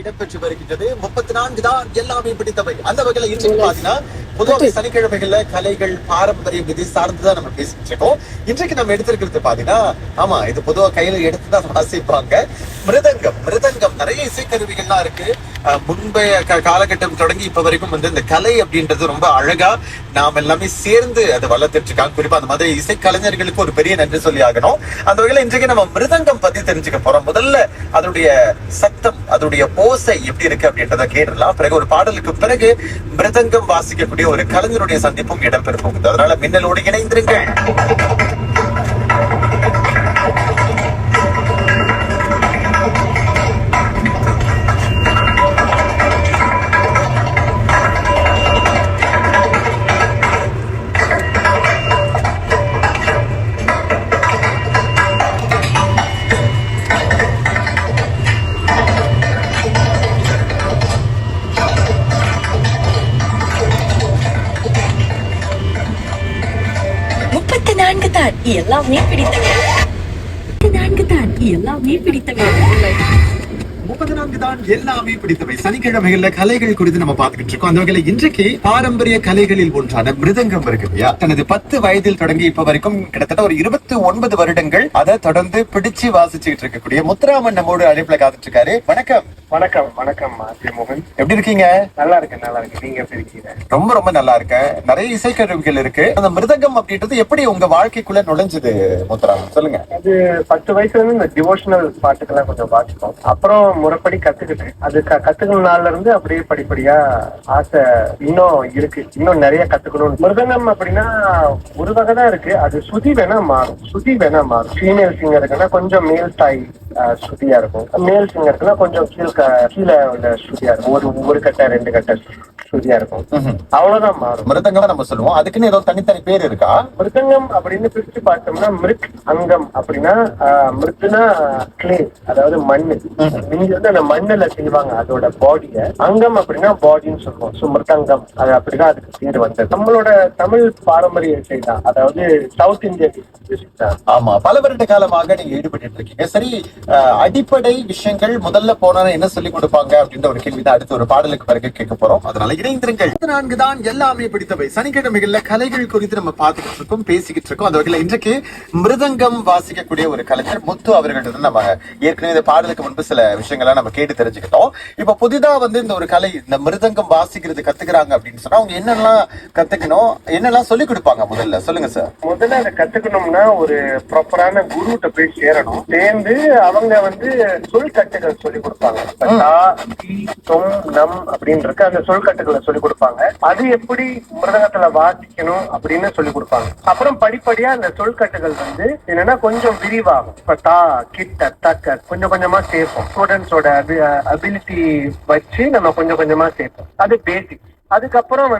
இடம்பெற்று வருகின்றது. 34 தான் எல்லாமே பிடித்தவை. அந்த வகையில இன்றைக்கு பாத்தீங்கன்னா பொதுவாக சனிக்கிழமைகள்ல கலைகள் பாரம்பரியம் இது சார்ந்துதான் நம்ம பேசிட்டு இருக்கோம். இன்றைக்கு நம்ம எடுத்திருக்கிறது பாத்தீங்கன்னா, ஆமா இது பொதுவா கையில எடுத்துதான் வாசிப்பாங்க. மிருதங்கம் நிறைய இசைக்கருவிகள்லாம் இருக்கு. முன்பைய காலகட்டம் தொடங்கி இப்ப வரைக்கும் இந்த கலை அப்படின்றது ரொம்ப அழகா நாம் எல்லாமே சேர்ந்து அதை வளர்த்துட்டு இருக்காங்க. குறிப்பா அந்த மாதிரி இசைக்கலைஞர்களுக்கு ஒரு பெரிய நன்றி சொல்லி ஆகணும். அந்த வகையில இன்றைக்கு நம்ம மிருதங்கம் பத்தி தெரிஞ்சுக்க போறோம். முதல்ல அதனுடைய சத்தம், அதனுடைய ஓசை எப்படி இருக்கு அப்படின்றத கேட்டுடலாம். பிறகு ஒரு பாடலுக்கு பிறகு மிருதங்கம் வாசிக்கக்கூடிய ஒரு கலைஞருடைய சந்திப்பும் இடம்பெற போகுது. அதனால மின்னலோடு இணைந்திருங்கள். எல்லாமே பிடித்தவை. 34 தான் எல்லாமே பிடித்தவை. 34 தான் எல்லாமே பிடித்தவை. சனிக்கிழமைகள்ல கலைகள் குறித்து நம்ம பார்த்துக்கிட்டு இருக்கோம். அந்த வகையில இன்றைக்கு பாரம்பரிய கலைகளில் ஒன்றான மிருதங்கம் இருக்கு இல்லையா? தனது 10 வயதில் தொடங்கி இப்ப வரைக்கும் கிட்டத்தட்ட ஒரு 29 வருடங்கள் அதை தொடர்ந்து பிடிச்சு வாசிச்சுட்டு இருக்கக்கூடிய முத்துராமன் நம்மோடு அழைப்புல காத்துட்டு இருக்காரு. வணக்கம். வணக்கம். வணக்கம் மோகன், எப்படி இருக்கீங்க? நல்லா இருக்கேன். நீங்க எப்படி இருக்கீங்க? ரொம்ப ரொம்ப நல்லா இருக்கேன். நிறைய இசைக்கருவிகள் இருக்கு. அந்த மிருதங்கம் அப்படின்றது எப்படி உங்க வாழ்க்கைக்குள்ள நுழைஞ்சது முத்துராமன், சொல்லுங்க. அது 10 வயசுல இருந்து இந்த டிவோஷனல் பாட்டுக்கெல்லாம் கொஞ்சம் வாசிப்போம். அப்புறம் முறைப்படி கத்துக்கிட்டேன். அது கத்துக்கிற நாள்ல இருந்து அப்படியே படிப்படியா ஆசை இன்னும் இருக்கு. இன்னும் நிறைய கத்துக்கணும். மிருதங்கம் அப்படின்னா ஒரு வகை தான் இருக்கு. அது சுதி வேணா மாறும். ஃபீமேல் சிங்கருக்குன்னா கொஞ்சம் மேல் தாய் ஸ்ருதியா இருக்கும். மேல் சிங்கருக்குன்னா கொஞ்சம் கீழே உள்ள ஸ்ருதியா இருக்கும். ஒரு கட்டை 2 கட்டை ஸ்ருதியா இருக்கும். அவ்வளவுதான் மாறும். மிருதங்கம் நம்ம சொல்லுவோம். அதுக்குன்னு ஏதோ தனித்தனி பேர் இருக்கா? மிருதங்கம் அப்படின்னு பிரிச்சு பார்த்தோம்னா மிருக் அங்கம் அப்படின்னா மிருதுனா கிளே, அதாவது மண்ணு. நீங்க அந்த மண்ணுல செய்வாங்க அதோட பாடிய. அங்கம் அப்படின்னா பாடின்னு சொல்லுவோம். சோ மிருதங்கம் அது அப்படிதான் அதுக்கு பேர் வந்தது. நம்மளோட தமிழ் பாரம்பரிய இசை தான், அதாவது சவுத் இந்தியன் மியூசிக் தான். ஆமா, பல வருட காலமாக நீங்க ஈடுபட்டு இருக்கீங்க. சரி, அடிப்படை விஷயங்கள் முதல்ல போனா என்ன சொல்லி கொடுப்பாங்க அப்படின்ற ஒரு கேள்விதான் அடுத்த ஒரு பாடலுக்கு பிறகு கேட்க போறோம். அதனால இணைந்திருங்கள். 34 தான் எல்லாமே பிடித்தவை. சனிக்கிழமைகள்ல கலைகள் குறித்து நம்ம பார்த்துக்கிட்டு இருக்கோம், பேசிக்கிட்டு இருக்கோம். அந்த வகையில இன்றைக்கு மிருதங்கம் வாசிக்கக்கூடிய ஒரு கலைஞர் முத்து அவர்கள்ட்ட நம்ம ஏற்கனவே இந்த பாடலுக்கு முன்பு சில விஷயங்களை நம்ம கேட்டு தெரிஞ்சுக்கிட்டோம். இப்ப புதிதா இந்த ஒரு கலை, இந்த மிருதங்கம் வாசிக்கிறது கத்துக்கிறாங்க அப்படின்னு சொன்னா அவங்க என்னெல்லாம் கத்துக்கணும், என்னெல்லாம் சொல்லிக் கொடுப்பாங்க? முதல்ல சொல்லுங்க சார். முதல்ல அதை கத்துக்கணும்னா ஒரு ப்ராப்பரான குருட்ட போய் சேரணும். சேர்ந்து அவங்க சொல் கட்டுகள் சொல்லி கொடுப்பாங்க. நம் அப்படின்னு இருக்கு. அந்த சொல் கட்டுகளை சொல்லி கொடுப்பாங்க. அது எப்படி மிருதங்கத்துல வாசிக்கணும் அப்படின்னு சொல்லி கொடுப்பாங்க. அப்புறம் படிப்படியா அந்த சொல் கட்டுகள் என்னன்னா கொஞ்சம் விரிவாகும். இப்ப தா, கிட்ட, தக்க கொஞ்சம் கொஞ்சமா சேர்ப்போம். ஸ்டூடெண்ட்ஸோட அபிலிட்டி வச்சு நம்ம கொஞ்சம் கொஞ்சமா சேர்ப்போம். அது பேசிக். அதுக்கப்புறம்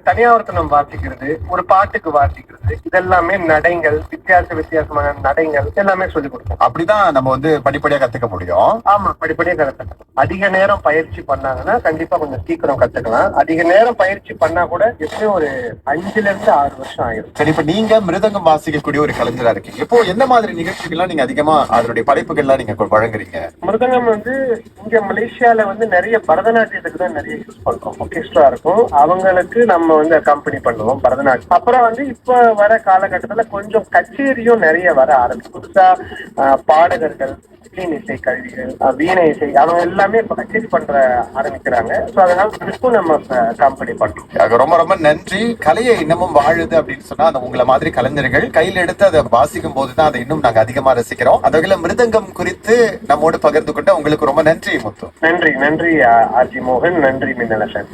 தனியாவர்த்தனம் வாசிக்கிறது, ஒரு பாட்டுக்கு வாசிக்கிறது, இதெல்லாமே நடைகள், வித்தியாசமான நடைகள் எல்லாமே சொல்லிக் கொடுப்போம். அப்படிதான் நம்ம படிப்படியா கத்துக்க முடியும். ஆமா, படிப்படியா கத்துக்கலாம். அதிக நேரம் பயிற்சி பண்ணாங்கன்னா கண்டிப்பா கொஞ்சம் சீக்கிரம் கத்துக்கலாம். அதிக நேரம் பயிற்சி பண்ணா கூட எப்படியும் ஒரு 5 ல இருந்து 6 வருஷம் ஆயிரும். சரி, இப்ப நீங்க மிருதங்கம் வாசிக்கக்கூடிய ஒரு கலைஞரா இருக்கீங்க. இப்போ என்ன மாதிரி நிகழ்ச்சிகள்லாம் நீங்க அதிகமா அதனுடைய படைப்புகள்லாம் நீங்க வழங்குறீங்க? மிருதங்கம் இங்க மலேசியால நிறைய பரதநாட்டியத்துக்கு தான் நிறைய யூஸ் பண்றோம். ஆர்கெஸ்ட்ரா இருக்கும், அவங்களுக்கு நம்ம கம்பெனி பண்ணுவோம் பரதநாட்டியம். அப்புறம் இப்ப வர காலகட்டத்துல கொஞ்சம் கச்சேரியும் நிறைய வர ஆரம்பிச்சு. புதுசா பாடகர்கள், இசை கல்விகள், வீணை இசை, அவங்க எல்லாமே இப்ப கச்சேரி பண்ற ஆரம்பிக்கிறாங்க. சோ அதனால இதுக்கும் நம்ம கம்பெனி பண்றோம். ரொம்ப ரொம்ப நன்றி. கலையை இன்னமும் வாழுது அப்படின்னு சொன்னா அந்த உங்களை மாதிரி கலைஞர்கள் கையில் எடுத்து அதை வாசிக்கும் போதுதான் அதை இன்னும் நாங்க அதிகமா ரசிக்கிறோம். அந்த வகையில மிருதங்கம் குறித்து நம்மோடு பகிர்ந்து கொண்ட உங்களுக்கு ரொம்ப நன்றி முத்து. நன்றி ஆர்ஜி மோகன். நன்றி மின்னலசன்.